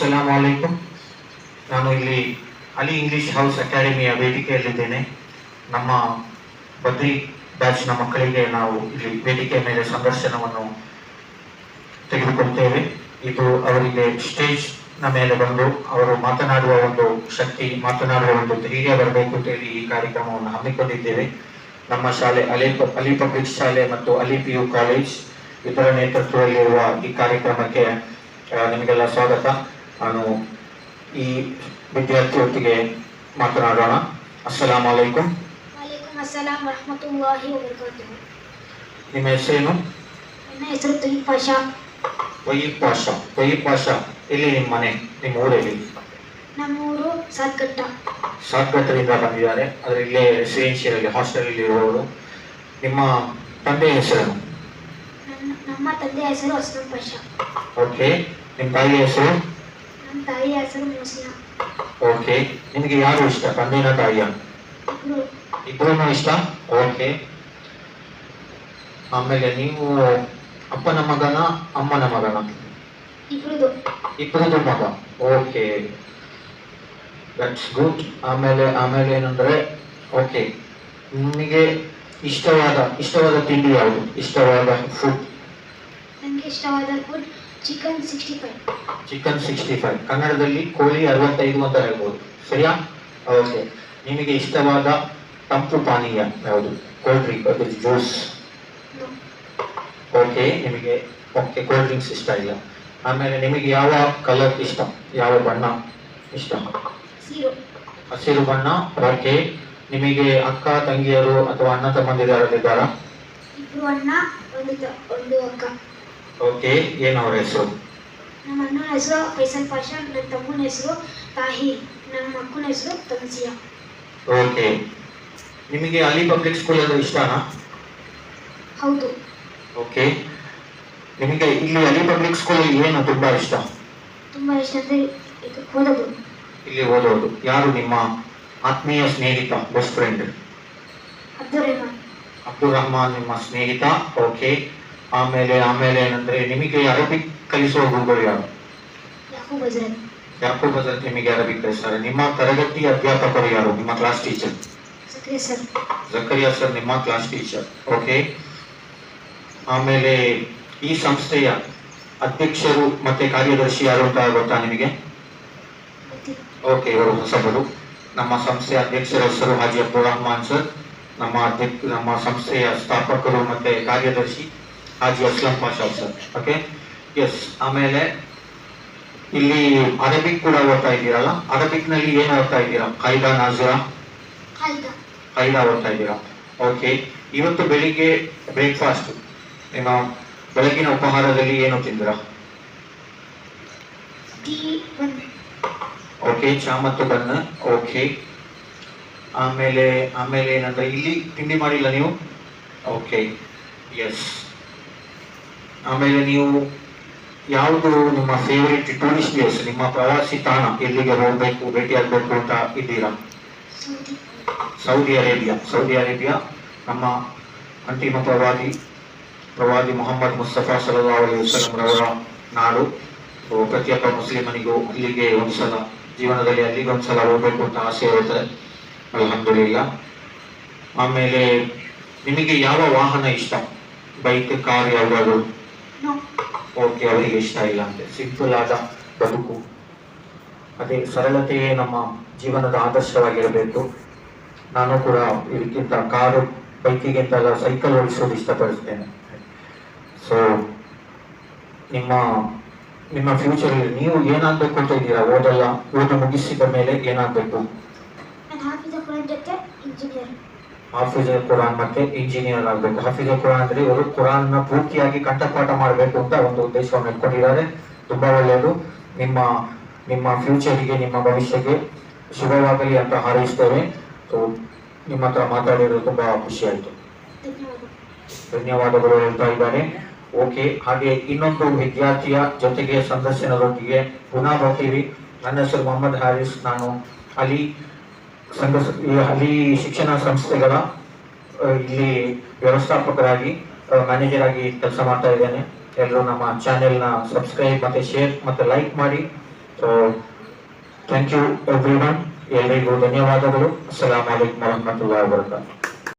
ಅಸ್ಸಲಾಮು ಅಲೈಕುಂ. ನಾನು ಇಲ್ಲಿ Ali English house ಅಕಾಡೆಮಿಯ ವೇದಿಕೆಯಲ್ಲಿದ್ದೇನೆ. ನಮ್ಮ ಬದ್ರಿ ಬ್ಯಾಚ್ನ ಮಕ್ಕಳಿಗೆ ನಾವು ಇಲ್ಲಿ ವೇದಿಕೆಯ ಮೇಲೆ ಸಂದರ್ಶನವನ್ನು ತೆಗೆದುಕೊಳ್ತೇವೆ. ಇದು ಅವರಿಗೆ ಸ್ಟೇಜ್ನ ಮೇಲೆ ಬಂದು ಅವರು ಮಾತನಾಡುವ ಒಂದು ಶಕ್ತಿ, ಮಾತನಾಡುವ ಒಂದು ಧೈರ್ಯ ಬರಬೇಕು ಅಂತ ಹೇಳಿ ಈ ಕಾರ್ಯಕ್ರಮವನ್ನು ಹಮ್ಮಿಕೊಂಡಿದ್ದೇವೆ. ನಮ್ಮ ಶಾಲೆ ಅಲಿ ಪಬ್ಲಿಕ್ ಶಾಲೆ ಮತ್ತು ಅಲಿ PU ಕಾಲೇಜ್ ಇದರ ನೇತೃತ್ವದಲ್ಲಿರುವ ಈ ಕಾರ್ಯಕ್ರಮಕ್ಕೆ ನಿಮಗೆಲ್ಲ ಸ್ವಾಗತ. ನಾನು ಈ ವಿದ್ಯಾರ್ಥಿಯೊಟ್ಟಿಗೆ ಮಾತನಾಡೋಣ. ಅಸ್ಸಲಾಮು ಅಲೈಕುಂ. ಅಸ್ಸಲಾಂ ವರಹಮತುಲ್ಲಾಹಿ ವಬರಕಾತುಹು. ನಿಮ್ಮ ಹೆಸರೇನು? ನನ್ನ ಹೆಸರು ತಯ್ಯಿಬ್ ಪಾಷಾ. ತಯ್ಯಿಬ್ ಪಾಷಾ, ಎಲ್ಲಿ ನಿಮ್ಮ ಮನೆ, ನಿಮ್ಮ ಊರಲ್ಲಿ? ನಮ್ಮ ಊರು ಸಾತ್ಘಟ್ಟದಿಂದ ಬಂದಿದ್ದಾರೆ. ಆದರೆ ಇಲ್ಲೇ ರೆಸಿಡೆನ್ಷಿಯಲ್ ಹಾಸ್ಟೆಲ್ ಇರುವವರು. ನಿಮ್ಮ ತಂದೆಯ ಹೆಸರೇನು? ನಮ್ಮ ತಂದೆಯ ಹೆಸರು ಅಸ್ಲಂ ಪಾಷಾ. ಓಕೆ. ನಿಮ್ಮ ತಾಯಿಯ ಹೆಸರು? ನಮ್ಮ ತಾಯಿಯ ಹೆಸರು ಮೂಸಿನಾ. ಓಕೆ. ನಿಮಗೆ ಯಾರು ಇಷ್ಟ, ತಂದೆನ ತಾಯಿಯ? ಇಬ್ಬರೂ ಇಷ್ಟ. ಓಕೆ. ಆಮೇಲೆ ನೀವು ಅಪ್ಪನ ಮಗನ ಅಮ್ಮನ ಮಗನ? ಇಬ್ಬರದು ಮಗ. Okay, that's good. ಆಮೇಲೆ ಏನಂದ್ರೆ, ಓಕೆ, ನಿಮಗೆ ಇಷ್ಟವಾದ ತಿಂಡಿ ಯಾವುದು? ಇಷ್ಟವಾದ ಫುಡ್? ನನಗೆ ಇಷ್ಟವಾದ ಫುಡ್ ಚಿಕನ್ 65. ಕನ್ನಡದಲ್ಲಿ ಕೋಳಿ 65 ಅಂತ ಹೇಳ್ಬೋದು, ಸರಿಯಾ? ಓಕೆ. ನಿಮಗೆ ಇಷ್ಟವಾದ ತಂಪು ಪಾನೀಯ ಯಾವುದು? ಕೋಲ್ಡ್ ಡ್ರಿಂಕ್, ಅದು ಜ್ಯೂಸ್? ಓಕೆ. ನಿಮಗೆ ಕೋಲ್ಡ್ ಡ್ರಿಂಕ್ಸ್ ಇಷ್ಟ ಇಲ್ಲ. ಆಮೇಲೆ ನಿಮಗೆ ಯಾವ ಕಲರ್ ಇಷ್ಟ, ಯಾವ ಬಣ್ಣ ಇಷ್ಟ? ಹಸಿರು ಬಣ್ಣ. ಓಕೆ. ನಿಮಗೆ ಅಕ್ಕ ತಂಗಿಯರು ಅಥವಾ ಅಣ್ಣ ತಮ್ಮಂದಿರು ಯಾರಿದ್ದಾರಾ? ಇಬ್ಬರು ಅಣ್ಣ, ಒಂದು ಅಕ್ಕ. ಓಕೆ. ಏನವರ ಹೆಸರು? ನಮ್ಮ ಅಣ್ಣನ ಹೆಸರು ಫೈಸಲ್ ಪಾಷಾ, ನನ್ನ ತಮ್ಮನ ಹೆಸರು ತಾಹಿರ್, ನಮ್ಮ ಅಕ್ಕನ ಹೆಸರು ತನ್ಸಿಯಾ. ಓಕೆ. ನಿಮಗೆ ಅಲಿ ಪಬ್ಲಿಕ್ ಸ್ಕೂಲ್ ಅದು ಇಷ್ಟನಾ? ಹೌದು. ಓಕೆ. ನಿಮಗೆ ಇಲ್ಲಿ ಅಲಿ ಪಬ್ಲಿಕ್ ಸ್ಕೂಲ್ ಏನು ತುಂಬಾ ಇಷ್ಟ? ತುಂಬಾ ಇಷ್ಟ ಅಂದ್ರೆ ಓದೋದು. ಇಲ್ಲಿ ಓದೋದು. ಯಾರು ನಿಮ್ಮ ಆತ್ಮೀಯ ಸ್ನೇಹಿತ, ಬೆಸ್ಟ್ ಫ್ರೆಂಡ್? ಅಬ್ದುಲ್ ರಹಮಾನ್ ನಿಮ್ಮ ಸ್ನೇಹಿತ. ಓಕೆ. ಆಮೇಲೆ ಏನಂದ್ರೆ, ನಿಮಗೆ ಅರಬಿಕ್ ಕಲಿಸುವ ಗುರುಗಳು ಯಾರು? ಯಾಕೂಬ್ ಹಜರತ್ ನಿಮಗೆ ಅರಬಿಕ್ ಕಲಿಸ್ತಾರೆ. ನಿಮ್ಮ ತರಗತಿ ಅಧ್ಯಾಪಕರು ಯಾರು? ನಿಮ್ಮ ಕ್ಲಾಸ್ ಟೀಚರ್? ಜಕರಿಯಾ ಸರ್ ನಿಮ್ಮ ಕ್ಲಾಸ್ ಟೀಚರ್. ಓಕೆ. ಆಮೇಲೆ ಈ ಸಂಸ್ಥೆಯ ಅಧ್ಯಕ್ಷರು ಮತ್ತೆ ಕಾರ್ಯದರ್ಶಿ ಯಾರು ಅಂತ ಗೊತ್ತಾ ನಿಮಗೆ? ಓಕೆ, ಇವರು ಹೊಸಬರು. ನಮ್ಮ ಸಂಸ್ಥೆಯ ಅಧ್ಯಕ್ಷರ ಹೆಸರು ಹಾಜಿ ಅಬ್ದುಲ್ ರಹಮಾನ್ ಸರ್. ನಮ್ಮ ಸಂಸ್ಥೆಯ ಸ್ಥಾಪಕರು ಮತ್ತೆ ಕಾರ್ಯದರ್ಶಿ Haji Aslam Pasha sir. Okay, yes. ಆಮೇಲೆ ಇಲ್ಲಿ ಅರಬಿಕ್ ಕೂಡ ಓದ್ತಾ ಇದ್ದೀರಲ್ಲ, ಅರಬಿಕ್ ನಲ್ಲಿ ಏನು ಓದ್ತಾ ಇದ್ದೀರಾ? ಖೈದಾ ನಾಜಿರಾ ಓದ್ತಾ ಇದ್ದೀರಾ. ಓಕೆ. ಇವತ್ತು ಬೆಳಿಗ್ಗೆ ಬ್ರೇಕ್ಫಾಸ್ಟ್, ನಿಮ್ಮ ಬೆಳಗಿನ ಉಪಹಾರದಲ್ಲಿ ಏನು ತಿಂದಿರಾ? ಓಕೆ, ಚಾ ಮತ್ತು ಬನ್. ಓಕೆ. ಆಮೇಲೆ ಏನಂದ್ರೆ, ಇಲ್ಲಿ ತಿಂಡಿ ಮಾಡಿಲ್ಲ ನೀವು? Okay, yes. ಆಮೇಲೆ ನೀವು ಯಾವುದು ನಿಮ್ಮ ಫೇವರಿಟ್ ಟೂರಿಸ್ಟ್ ಪ್ಲೇಸ್, ನಿಮ್ಮ ಪ್ರವಾಸಿ ತಾಣ, ಎಲ್ಲಿಗೆ ಹೋಗ್ಬೇಕು, ಭೇಟಿಯಾಗಬೇಕು ಅಂತ ಇದ್ದೀರಾ? Saudi Arabia. ನಮ್ಮ ಅಂತಿಮ ಪ್ರವಾದಿ ಮೊಹಮ್ಮದ್ ಮುಸ್ತಫಾ ಸಲ್ಲಲ್ಲಾಹು ಅಲೈಹಿ ವಸಲ್ಲಂ ರವರ ನಾಡು. ಪ್ರತಿಯೊಬ್ಬ ಮುಸ್ಲಿಮನಿಗೂ ಅಲ್ಲಿಗೆ ಜೀವನದಲ್ಲಿ ಅಲ್ಲಿಗೆ ಒಂದ್ಸಲ ಹೋಗ್ಬೇಕು ಅಂತ ಆಸೆ ಇರುತ್ತೆ. ಅಲ್ಹಮ್ದುಲಿಲ್ಲಾ. ಆಮೇಲೆ ನಿಮಗೆ ಯಾವ ವಾಹನ ಇಷ್ಟ? ಬೈಕ್, ಕಾರ್ ಯಾವ್ದಾದ್ರು? ಓಕೆ, ಅವರಿಗೆ ಇಷ್ಟ ಇಲ್ಲ ಅಂತೆ. ಸಿಂಪಲ್ ಆದ ಬದುಕು, ಅದೇ ಸರಳತೆಯೇ ನಮ್ಮ ಜೀವನದ ಆದರ್ಶವಾಗಿರಬೇಕು. ನಾನು ಕೂಡ ಇದಕ್ಕಿಂತ ಕಾರು, ಬೈಕಿಗಿಂತ ಸೈಕಲ್ ಓಡಿಸೋದು ಇಷ್ಟಪಡಿಸ್ತೇನೆ. ಸೊ ನಿಮ್ಮ ಫ್ಯೂಚರ್ ನೀವು ಏನಾಗಬೇಕು ಅಂತ ಇದ್ದೀರಾ? ಓದು ಮುಗಿಸಿದ ಮೇಲೆ ಏನಾಗಬೇಕು? ಹಾಫಿಜ್ ಕುರಾನ್ ಮತ್ತೆ ಇಂಜಿನಿಯರ್ ಆಗಬೇಕು. ಹಾಫಿಜ್ ಕುರಾನ್ ಅಂದ್ರೆ ಇವರು ಕುರಾನ್ನ ಪೂರ್ತಿಯಾಗಿ ಕಂಠಪಾಠ ಮಾಡಬೇಕು ಅಂತ ಒಂದು ಉದ್ದೇಶವನ್ನು ಇಟ್ಕೊಂಡಿದ್ದಾರೆ. ತುಂಬಾ ಒಳ್ಳೆಯದು. ನಿಮ್ಮ ಫ್ಯೂಚರಿಗೆ, ನಿಮ್ಮ ಭವಿಷ್ಯಕ್ಕೆ ಶುಭವಾಗಲಿ ಅಂತ ಹಾರೈಸ್ತೇವೆ. ಸೊ ನಿಮ್ಮ ಹತ್ರ ಮಾತಾಡಿರೋದು ತುಂಬಾ ಖುಷಿ ಆಯಿತು. ಧನ್ಯವಾದಗಳು ಹೇಳ್ತಾ ಇದ್ದಾರೆ. ಓಕೆ. ಹಾಗೆ ಇನ್ನೊಂದು ವಿದ್ಯಾರ್ಥಿಯ ಜೊತೆಗೆ ಸಂದರ್ಶನದೊಂದಿಗೆ ಪುನಃ ಬರ್ತೀವಿ. ನನ್ನ ಹೆಸರು ಮೊಹಮ್ಮದ್ ಹಾರಿಸ್. ನಾನು ಅಲಿ ಶಿಕ್ಷಣ ಸಂಸ್ಥೆಗಳ ಇಲ್ಲಿ ವ್ಯವಸ್ಥಾಪಕರಾಗಿ, ಮ್ಯಾನೇಜರ್ ಆಗಿ ಕೆಲಸ ಮಾಡ್ತಾ ಇದ್ದೇನೆ. ಎಲ್ಲರೂ ನಮ್ಮ ಚಾನೆಲ್ನ ಸಬ್ಸ್ಕ್ರೈಬ್ ಮತ್ತೆ ಶೇರ್ ಮತ್ತೆ ಲೈಕ್ ಮಾಡಿ. ಸೊ ಥ್ಯಾಂಕ್ ಯು ಎವ್ರಿವನ್, ಎಲ್ರಿಗೂ ಧನ್ಯವಾದಗಳು. ಅಸ್ಸಲಾಮು ಅಲೈಕುಂ ವರಹಮತುಲ್ಲಾಹಿ ವಬರಕಾತುಹು.